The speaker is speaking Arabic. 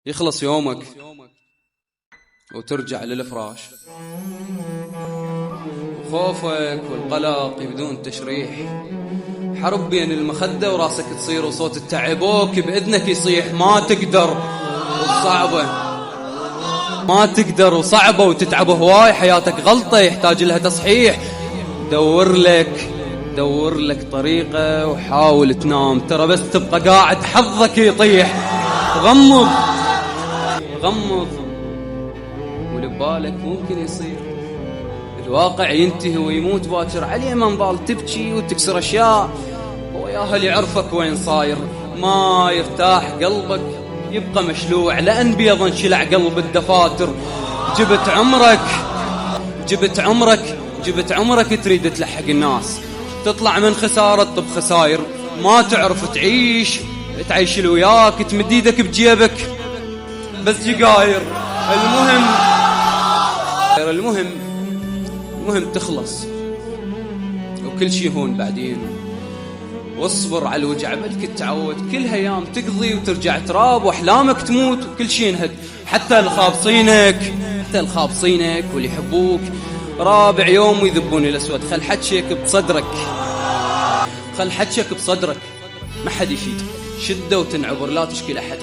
يخلص يومك وترجع للفراش، وخوفك والقلق يبدون تشريح، حرب بين المخدة وراسك تصير، وصوت التعبوك بإذنك يصيح. ما تقدر وصعبة، ما تقدر وصعبة وتتعب هواي، حياتك غلطة يحتاج لها تصحيح. دور لك طريقة وحاول تنام، ترى بس تبقى قاعد حظك يطيح. غمض ولبالك ممكن يصير الواقع ينتهي ويموت باكر. عليه منظال تبكي وتكسر أشياء، هو ياهل يعرفك وين صاير. ما يرتاح قلبك يبقى مشلوع، لأن بيضا شلع قلب الدفاتر. جبت عمرك تريد تلحق الناس، تطلع من خسارة طب خساير. ما تعرف تعيش وياك، تمد ايدك بجيبك بس جقاير. المهم تخلص وكل شي هون بعدين، واصبر على الوجع بلك تعود. كل هيام تقضي وترجع تراب، واحلامك تموت وكل شي ينهد، حتى الخابصينك واللي يحبوك. رابع يوم ويذبون الاسود. خل حدشك بصدرك، ما حد يفيد. شده وتنعبر، لا تشكي لأحد.